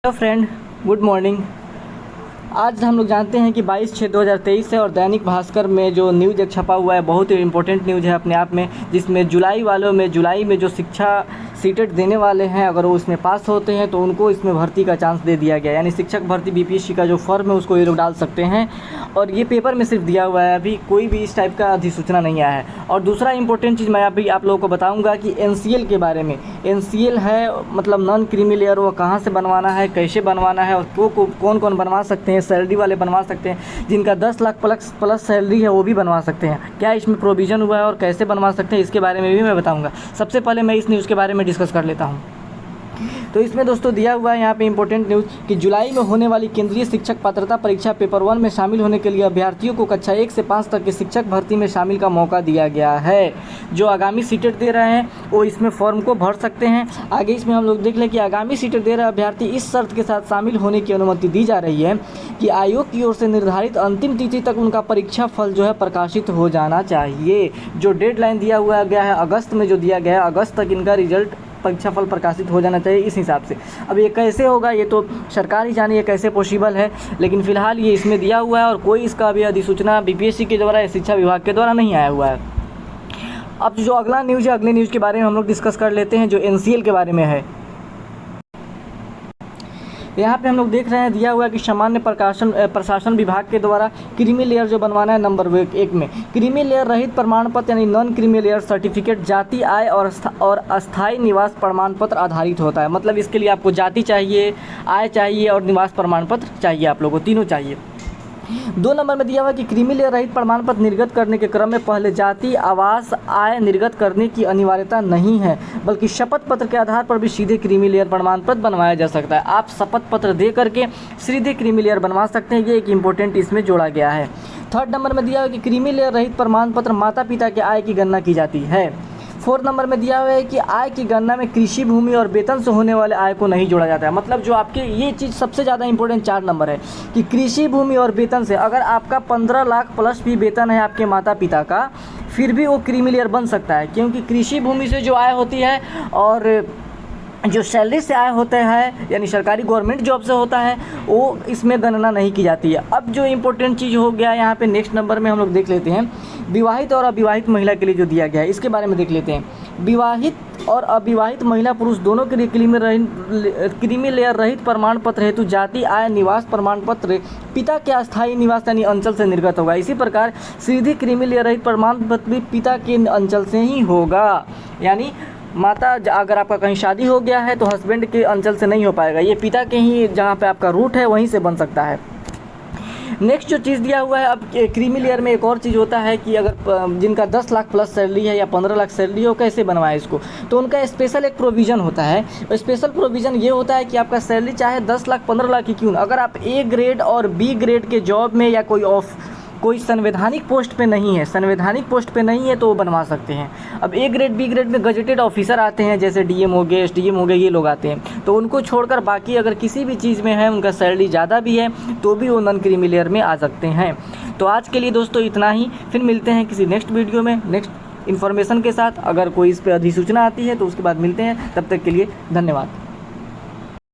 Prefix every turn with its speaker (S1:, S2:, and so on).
S1: Hello friend, good morning. आज हम लोग जानते हैं कि 22/6/2023 है और दैनिक भास्कर में जो न्यूज़ एक छपा हुआ है बहुत ही इम्पोर्टेंट न्यूज़ है अपने आप में, जिसमें जुलाई में जो शिक्षा सीटेट देने वाले हैं अगर वो इसमें पास होते हैं तो उनको इसमें भर्ती का चांस दे दिया गया। यानी शिक्षक भर्ती बीपीएससी का जो फॉर्म है उसको ये लोग डाल सकते हैं और ये पेपर में सिर्फ दिया हुआ है, अभी कोई भी इस टाइप का अधिसूचना नहीं आया है। और दूसरा इंपॉर्टेंट चीज़ मैं अभी आप लोगों को बताऊंगा कि एनसीएल के बारे में। एनसीएल है मतलब नॉन क्रीमी लेयर, वो कहाँ से बनवाना है, कैसे बनवाना है और कौन कौन बनवा सकते हैं। सैलरी वाले बनवा सकते हैं, जिनका 10 लाख प्लस सैलरी है वो भी बनवा सकते हैं। क्या इसमें प्रोविज़न हुआ है और कैसे बनवा सकते हैं इसके बारे में भी मैं बताऊँगा। सबसे पहले मैं इस न्यूज़ के बारे में डिस्कस कर लेता हूँ। तो इसमें दोस्तों दिया हुआ है यहाँ पे इंपॉर्टेंट न्यूज़ कि जुलाई में होने वाली केंद्रीय शिक्षक पात्रता परीक्षा पेपर 1 में शामिल होने के लिए अभ्यर्थियों को कक्षा 1 से 5 तक के शिक्षक भर्ती में शामिल का मौका दिया गया है। जो आगामी सीटेट दे रहे हैं वो इसमें फॉर्म को भर सकते हैं। आगे इसमें हम लोग देख लें कि आगामी सीटेट दे रहे अभ्यर्थी इस शर्त के साथ शामिल होने की अनुमति दी जा रही है कि आयोग की ओर से निर्धारित अंतिम तिथि तक उनका परीक्षा फल जो है प्रकाशित हो जाना चाहिए। जो डेडलाइन दिया हुआ गया है अगस्त में, जो दिया गया है अगस्त तक इनका रिजल्ट परीक्षा फल प्रकाशित हो जाना चाहिए। इस हिसाब से अब ये कैसे होगा ये तो सरकार ही जाने ये कैसे पॉसिबल है, लेकिन फ़िलहाल ये इसमें दिया हुआ है और कोई इसका अभी अधिसूचना बीपीएससी के द्वारा या शिक्षा विभाग के द्वारा नहीं आया हुआ है। अब जो अगला न्यूज़ है, अगले न्यूज़ के बारे में हम लोग डिस्कस कर लेते हैं जो एनसीएल के बारे में है। यहाँ पे हम लोग देख रहे हैं दिया हुआ है कि सामान्य प्रशासन विभाग के द्वारा क्रीमी लेयर जो बनवाना है नंबर 1 में क्रीमी लेयर रहित प्रमाण पत्र यानी नॉन क्रीमी लेयर सर्टिफिकेट जाति, आय और अस्थायी निवास प्रमाण पत्र आधारित होता है। मतलब इसके लिए आपको जाति चाहिए, आय चाहिए और निवास प्रमाण पत्र चाहिए, आप लोगों को तीनों चाहिए। 2 नंबर में दिया हुआ कि क्रीमी लेयर रहित प्रमाण पत्र निर्गत करने के क्रम में पहले जाति, आवास, आय निर्गत करने की अनिवार्यता नहीं है, बल्कि शपथ पत्र के आधार पर भी सीधे क्रीमी लेयर प्रमाण पत्र बनवाया जा सकता है। आप शपथ पत्र दे करके सीधे क्रीमी लेयर बनवा सकते हैं। ये एक इम्पोर्टेंट इसमें जोड़ा गया है। 3rd नंबर में दिया हुआ कि क्रीमी लेयर रहित प्रमाण पत्र माता पिता के आय की गणना की जाती है। 4 नंबर में दिया हुआ है कि आय की गणना में कृषि भूमि और वेतन से होने वाले आय को नहीं जोड़ा जाता है। मतलब जो आपके ये चीज़ सबसे ज़्यादा इंपॉर्टेंट 4 नंबर है कि कृषि भूमि और वेतन से अगर आपका 15 लाख प्लस भी वेतन है आपके माता पिता का, फिर भी वो क्रीमी लेयर बन सकता है, क्योंकि कृषि भूमि से जो आय होती है और जो सैलरी से आय होता है यानी सरकारी गवर्नमेंट जॉब से होता है वो इसमें गणना नहीं की जाती है। अब जो इम्पोर्टेंट चीज़ हो गया यहाँ पे नेक्स्ट नंबर में हम लोग देख लेते हैं विवाहित और अविवाहित महिला के लिए जो दिया गया है इसके बारे में देख लेते हैं। विवाहित और अविवाहित महिला पुरुष दोनों के लिए क्रीमी लेयर रहित प्रमाण पत्र हेतु जाति, आय, निवास प्रमाण पत्र पिता के अस्थायी निवास यानी अंचल से निर्गत होगा। इसी प्रकार सीधी क्रीमी लेयर रहित प्रमाण पत्र भी पिता के अंचल से ही होगा। यानी माता अगर आपका कहीं शादी हो गया है तो हस्बैंड के अंचल से नहीं हो पाएगा, ये पिता के ही जहाँ पे आपका रूट है वहीं से बन सकता है। नेक्स्ट जो चीज़ दिया हुआ है, अब क्रीमी लेयर में एक और चीज़ होता है कि अगर जिनका 10 लाख प्लस सैलरी है या 15 लाख सैलरी हो, कैसे बनवाए इसको, तो उनका स्पेशल एक प्रोविज़न होता है। स्पेशल प्रोविज़न ये होता है कि आपका सैलरी चाहे 10 लाख 15 लाख ही क्यों ना, अगर आप ए ग्रेड और बी ग्रेड के जॉब में या कोई संवैधानिक पोस्ट पे नहीं है तो वो बनवा सकते हैं। अब ए ग्रेड बी ग्रेड में गजेटेड ऑफिसर आते हैं, जैसे डीएम हो गए, एसडीएम हो गए, ये लोग आते हैं, तो उनको छोड़कर बाकी अगर किसी भी चीज़ में है उनका सैलरी ज़्यादा भी है तो भी वो नॉन क्रीमी लेयर में आ सकते हैं। तो आज के लिए दोस्तों इतना ही, फिर मिलते हैं किसी नेक्स्ट वीडियो में नेक्स्ट इन्फॉर्मेशन के साथ। अगर कोई इस पर अधिसूचना आती है तो उसके बाद मिलते हैं, तब तक के लिए धन्यवाद।